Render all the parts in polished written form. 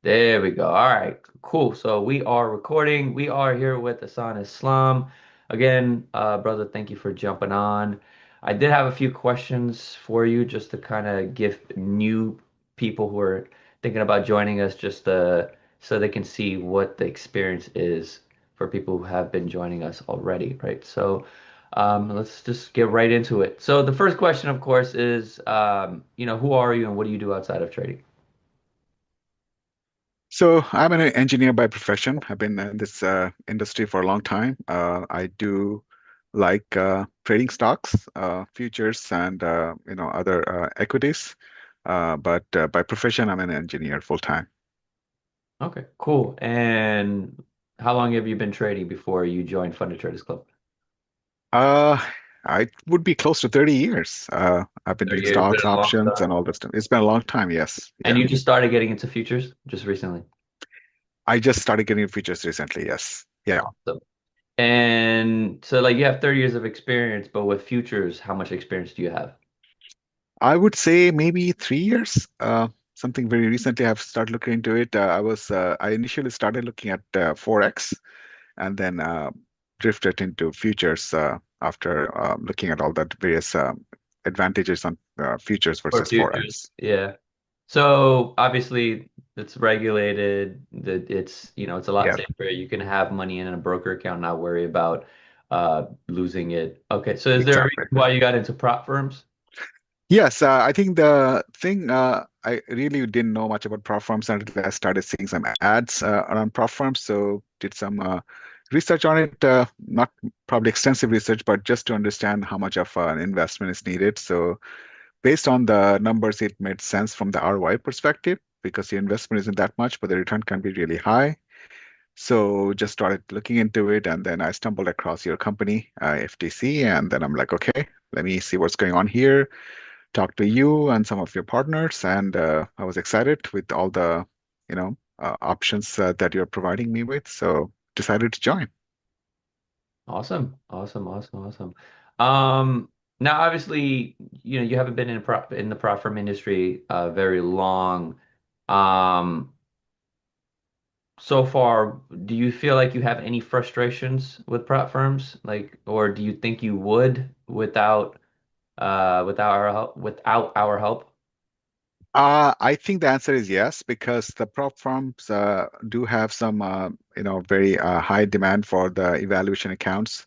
There we go. All right, cool. So we are recording. We are here with Ahsan Islam. Again, brother, thank you for jumping on. I did have a few questions for you just to kind of give new people who are thinking about joining us so they can see what the experience is for people who have been joining us already, right? So let's just get right into it. So the first question, of course, is who are you and what do you do outside of trading? So I'm an engineer by profession. I've been in this industry for a long time. I do like trading stocks, futures, and other equities. But by profession, I'm an engineer full time. Okay, cool. And how long have you been trading before you joined Funded Traders Club? Uh, I would be close to 30 years. I've been 30 doing years, been stocks, a long options, and time. all this stuff. It's been a long time. Yes, And yeah. you just started getting into futures just recently. I just started getting futures recently. Yes, yeah. Awesome. And so like you have 30 years of experience, but with futures, how much experience do you have? I would say maybe 3 years. Something very recently I've started looking into it. I initially started looking at Forex and then drifted into futures after looking at all the various advantages on futures For versus futures, Forex. yeah. So obviously it's regulated, that it's a lot Yeah, safer. You can have money in a broker account, not worry about losing it. Okay, so is there a reason exactly. why you got into prop firms? Yes, I think the thing I really didn't know much about prop firms until I started seeing some ads around prop firms. So did some research on it, not probably extensive research, but just to understand how much of an investment is needed. So based on the numbers, it made sense from the ROI perspective because the investment isn't that much, but the return can be really high. So just started looking into it, and then I stumbled across your company, FTC, and then I'm like, okay, let me see what's going on here, talked to you and some of your partners, and I was excited with all the, options that you're providing me with. So decided to join. Awesome, awesome, awesome, awesome. Um, Now obviously, you haven't been in the prop firm industry very long. Um, so far, do you feel like you have any frustrations with prop firms? Like, or do you think you would without our help, without our help? I think the answer is yes, because the prop firms do have some, very high demand for the evaluation accounts,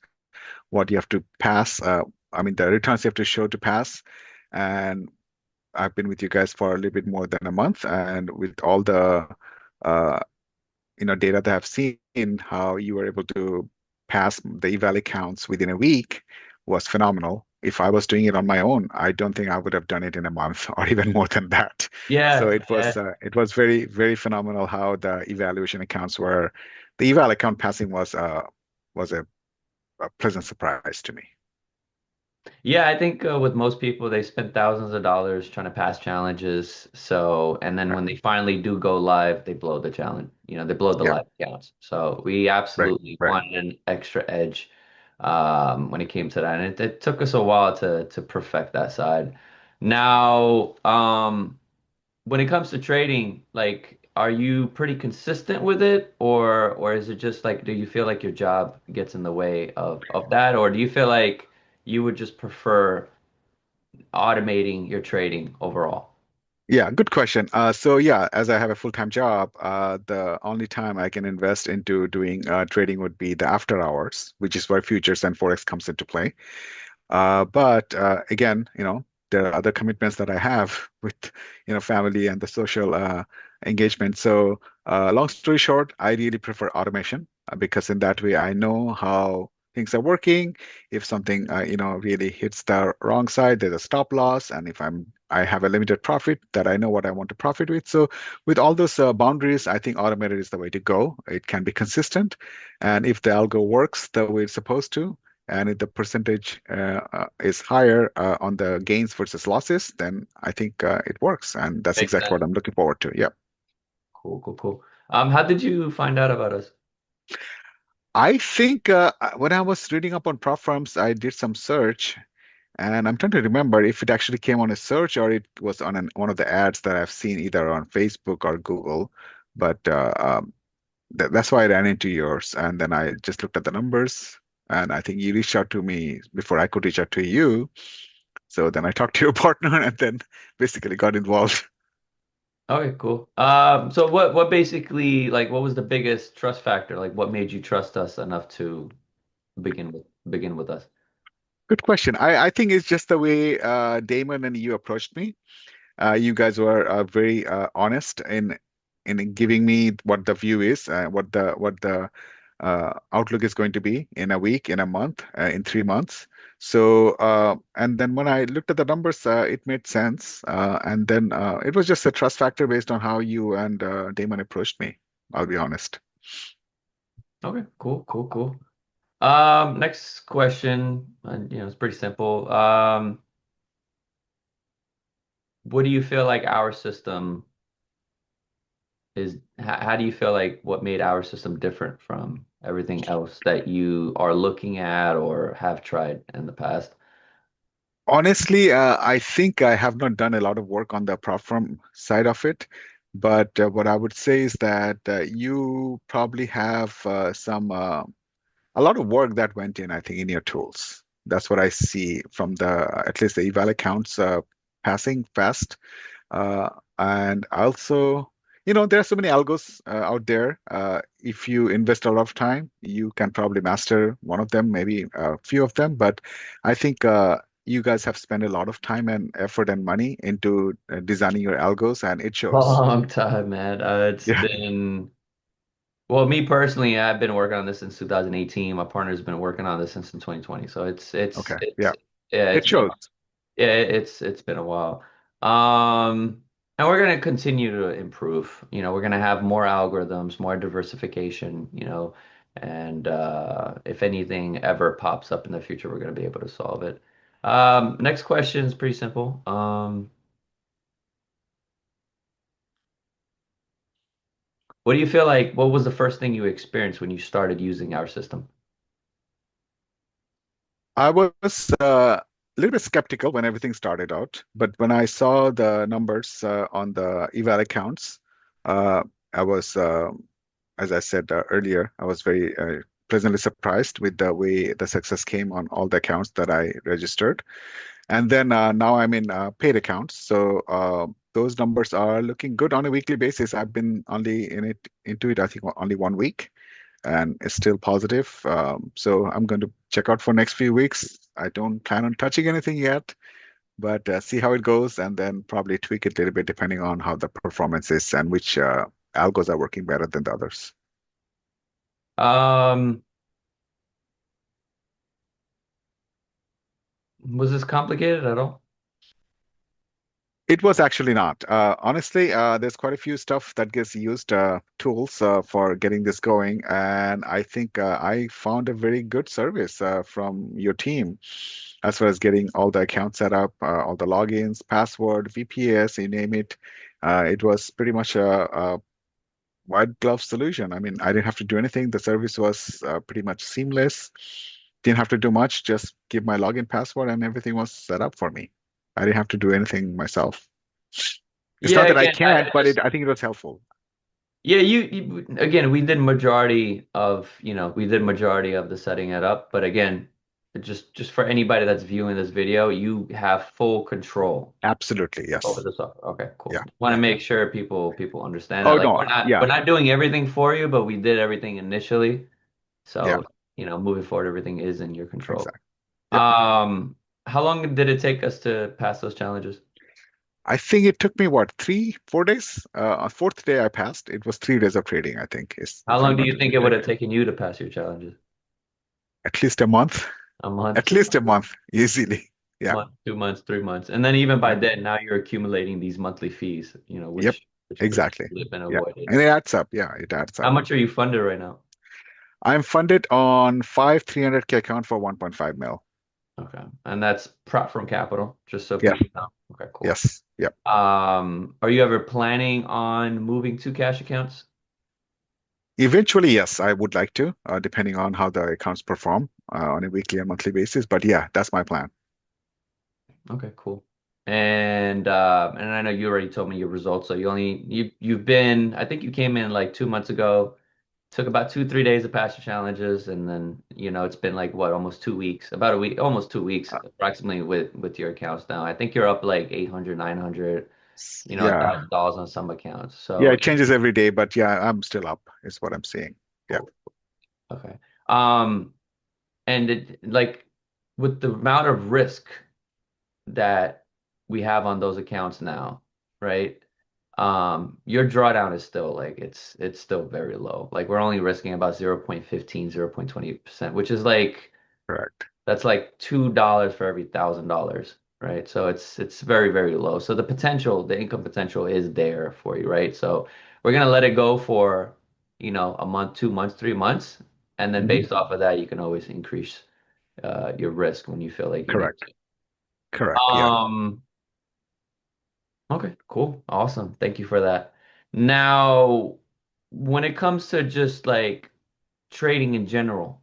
what you have to pass. I mean, the returns you have to show to pass. And I've been with you guys for a little bit more than a month, and with all the uh, data that I've seen, how you were able to pass the eval counts within a week was phenomenal. If I was doing it on my own, I don't think I would have done it in a month or even more than that. So Yeah, it was very, very phenomenal how the evaluation accounts were. The eval account passing was a pleasant surprise to me. yeah, I think with most people, they spend thousands of dollars trying to pass challenges. So, and then Right. when they finally do go live, they blow the challenge. They blow the Yeah. live counts. So we Right. absolutely Right. wanted an extra edge when it came to that, and it took us a while to perfect that side. Now, when it comes to trading, like, are you pretty consistent with it, or is it just like, do you feel like your job gets in the way of that, or do you feel like you would just prefer automating your trading overall? Yeah, good question. So yeah, as I have a full-time job, the only time I can invest into doing trading would be the after hours, which is where futures and forex comes into play. But again, there are other commitments that I have with, family and the social engagement. So long story short, I really prefer automation because in that way I know how things are working. If something, really hits the wrong side, there's a stop loss, and if I have a limited profit that I know what I want to profit with. So with all those boundaries, I think automated is the way to go. It can be consistent, and if the algo works the way it's supposed to, and if the percentage is higher on the gains versus losses, then I think it works. And that's Makes exactly sense. what I'm looking forward to. Yeah. Cool, cool, cool. How did you find out about us? I think when I was reading up on prop firms, I did some search, and I'm trying to remember if it actually came on a search or it was on one of the ads that I've seen either on Facebook or Google. But that's why I ran into yours, and then I just looked at the numbers, and I think you reached out to me before I could reach out to you. So then I talked to your partner, and then basically got involved. Okay, cool. So what basically like what was the biggest trust factor? Like what made you trust us enough to begin with us? Good question. I think it's just the way Damon and you approached me. You guys were very honest in giving me what the view is, what the outlook is going to be in a week, in a month, in 3 months. So and then when I looked at the numbers, it made sense. And then it was just a trust factor based on how you and Damon approached me. I'll be honest. Okay, cool, cool, cool. Next question, it's pretty simple. What do you feel like our system is, how do you feel like what made our system different from everything else that you are looking at or have tried in the past? Honestly, I think I have not done a lot of work on the platform side of it, but what I would say is that you probably have a lot of work that went in, I think, in your tools. That's what I see from the at least the eval accounts passing fast. Uh, and also, there are so many algos out there. If you invest a lot of time, you can probably master one of them, maybe a few of them. But I think you guys have spent a lot of time and effort and money into designing your algos, and it shows. Long time, man. It's Yeah. been, well, me personally, I've been working on this since 2018. My partner's been working on this since in 2020. So Okay. Yeah. yeah, It shows. it's been a while. And we're gonna continue to improve. We're gonna have more algorithms, more diversification, and if anything ever pops up in the future, we're gonna be able to solve it. Next question is pretty simple. What do you feel like? What was the first thing you experienced when you started using our system? I was a little bit skeptical when everything started out, but when I saw the numbers on the eval accounts, uh, I was, as I said earlier, I was very pleasantly surprised with the way the success came on all the accounts that I registered. And then now I'm in paid accounts, so those numbers are looking good on a weekly basis. I've been only into it, I think, only 1 week and it's still positive. So I'm going to check out for next few weeks. I don't plan on touching anything yet, but see how it goes and then probably tweak it a little bit depending on how the performance is and which algos are working better than the others. Um, was this complicated at all? It was actually not. Honestly, there's quite a few stuff that gets used, tools for getting this going. And I think I found a very good service from your team as far as getting all the accounts set up, all the logins, password, VPS, you name it. It was pretty much a white glove solution. I mean, I didn't have to do anything. The service was pretty much seamless. Didn't have to do much, just give my login password and everything was set up for me. I didn't have to do anything myself. It's Yeah, not that I again, can't, but I think it was helpful. yeah, again, we did majority of the setting it up, but again, just for anybody that's viewing this video, you have full control Absolutely, over yes. the software. Okay, cool. Yeah, Just want to yeah. make sure people understand that. Oh Like no, we're yeah, not doing everything for you, but we did everything initially. yeah, So, moving forward, everything is in your control. exactly. Yep. Um, how long did it take us to pass those challenges? I think it took me what, 3, 4 days? On fourth day I passed. It was 3 days of trading, I think, is How if long I'm do not you think it would mistaken. have taken you to pass your challenges? At least a month. A month, At 2 months, least a month, easily. Yeah. month, 2 months, 3 months, and then even by Yeah. then, now you're accumulating these monthly fees, Yep. which Exactly. would have been Yeah. avoided. And it adds up. Yeah, it adds How up. much are you funded right now? I'm funded on five 300K account for 1.5 mil. Okay, and that's prop from capital, just so Yes. people know. Okay, cool. Yes. Yep. Are you ever planning on moving to cash accounts? Eventually, yes, I would like to, depending on how the accounts perform on a weekly and monthly basis. But yeah, that's my plan. Okay, cool. And I know you already told me your results. So you've been, I think you came in like 2 months ago. Took about 2, 3 days to pass your challenges, and then it's been like what, almost 2 weeks, about a week, almost 2 weeks Uh, approximately with your accounts now. I think you're up like 800, 900, yeah. $1,000 on some accounts. Yeah, So it changes every day, but yeah, I'm still up, is what I'm seeing. Yeah. cool. Okay. Um, and like with the amount of risk that we have on those accounts now, right? Your drawdown is still like it's still very low. Like we're only risking about 0.15, 0.20%, which is like Correct. that's like $2 for every $1,000, right? So it's very, very low. So the potential, the income potential is there for you, right? So we're gonna let it go for, a month, 2 months, 3 months, and then Hmm. based off of that, you can always increase your risk when you feel like you need Correct. to. Correct. Yeah. Um, okay, cool. Awesome. Thank you for that. Now, when it comes to just like trading in general,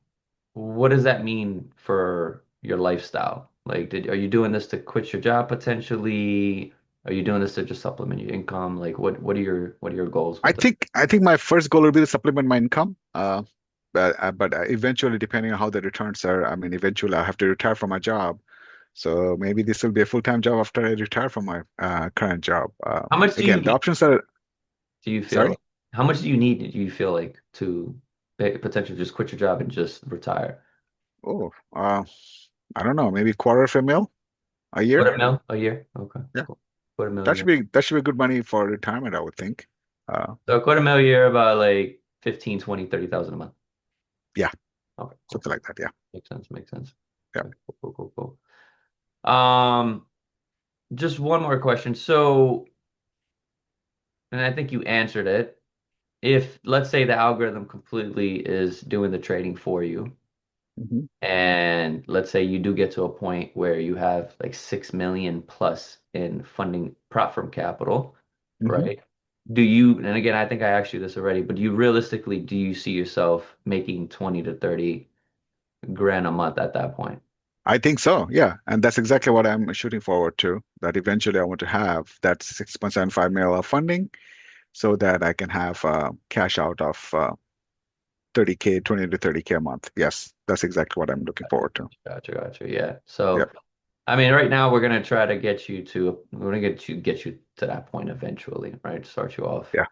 what does that mean for your lifestyle? Like, are you doing this to quit your job potentially? Are you doing this to just supplement your income? Like, what are your goals I with it? think I think my first goal would be to supplement my income. But eventually, depending on how the returns are, I mean, eventually I have to retire from my job. So maybe this will be a full-time job after I retire from my current job. How much do you Again, the need? options are, Do you feel sorry. like, how much do you feel like to potentially just quit your job and just retire? Oh, I don't know, maybe quarter of a mil a year. Quarter mil a year? Okay, Yeah, cool. Quarter mil a year. that should be good money for retirement, I would think. Uh, So a quarter mil a year, about like 15, 20, 30,000 a month. yeah, Okay, cool. something like that. Yeah, Makes sense. Makes sense. yeah. Okay, cool, cool, cool, cool. Just one more question. So, and I think you answered it. If, let's say, the algorithm completely is doing the trading for you, Hmm. and let's say you do get to a point where you have like 6 million plus in funding prop firm capital, Hmm. right? Do you, and again, I think I asked you this already, but do you see yourself making 20 to 30 grand a month at that point? I think so. Yeah, and that's exactly what I'm shooting forward to. That eventually I want to have that 6.75 mil of funding, so that I can have cash out of 30K, 20 to 30K a month. Yes, that's exactly what I'm looking forward to. Gotcha, gotcha. Yeah. Yeah, So, I mean, right now we're gonna try to we're gonna get you to that point eventually, right? yeah,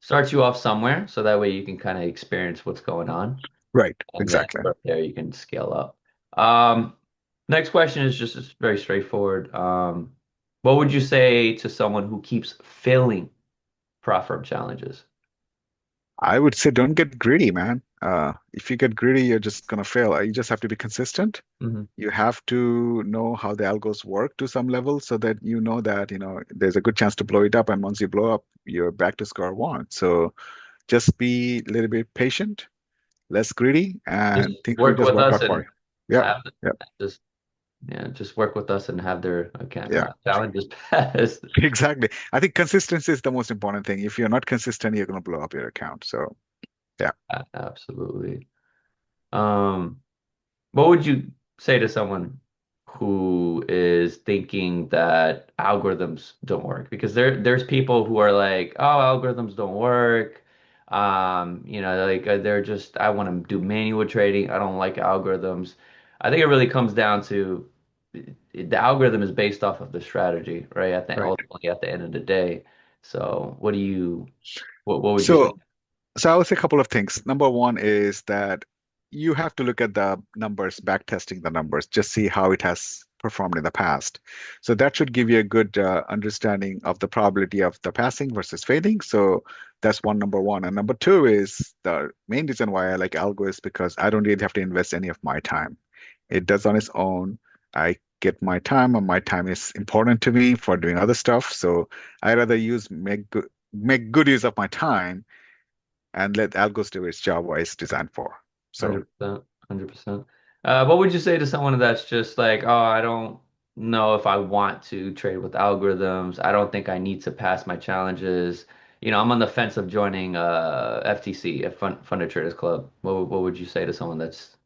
Start you off somewhere, so that way you can kind of experience what's going on, right, and then exactly. from there you can scale up. Um, Next question is just very straightforward. What would you say to someone who keeps failing prop firm challenges? I would say don't get greedy, man. If you get greedy, you're just gonna fail. You just have to be consistent. Hmm. You have to know how the algos work to some level so that you know that, there's a good chance to blow it up. And once you blow up, you're back to square one. So just be a little bit patient, less greedy, Just and things will work just with work us out for and you. Yeah, have yeah, just yeah, just work with us and have their yeah. challenges passed. Exactly. I think consistency is the most important thing. If you're not consistent, you're going to blow up your account. So, yeah. Absolutely. Um, what would you say to someone who is thinking that algorithms don't work? Because there's people who are like, oh, algorithms don't work. Like they're just, I want to do manual trading. I don't like algorithms. I think it really comes down to the algorithm is based off of the strategy, right? Right. Ultimately at the end of the day. So what would you say? So, so I would say a couple of things. Number one is that you have to look at the numbers, back testing the numbers, just see how it has performed in the past. So that should give you a good understanding of the probability of the passing versus failing. So that's number one. And number two is the main reason why I like algo is because I don't really have to invest any of my time. It does on its own. I get my time, and my time is important to me for doing other stuff. So I rather make good use of my time and let algos do its job what it's designed for. So 100%, 100%. What would you say to someone that's just like, oh, I don't know if I want to trade with algorithms. I don't think I need to pass my challenges. I'm on the fence of joining FTC, a Funded Traders Club. What would you say to someone that's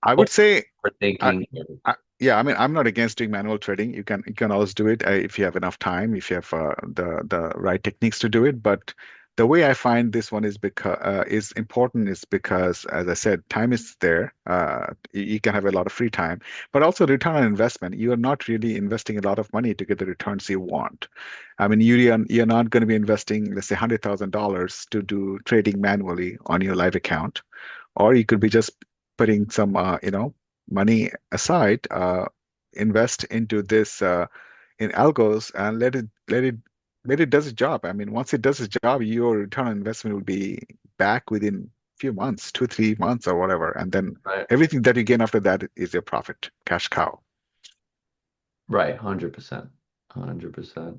I would say, I, overthinking. yeah, I mean, I'm not against doing manual trading. You can always do it if you have enough time, if you have the right techniques to do it. But the way I find this one is important is because, as I said, time is there. You can have a lot of free time, but also return on investment. You are not really investing a lot of money to get the returns you want. I mean, you're not going to be investing, let's say, $100,000 to do trading manually on your live account, or you could be just putting some money aside, invest into this in algos and let it does its job. I mean, once it does its job, your return on investment will be back within few months, 2, 3 months or whatever, and then Right. everything that you gain after that is your profit, cash cow. Right. 100%. 100%.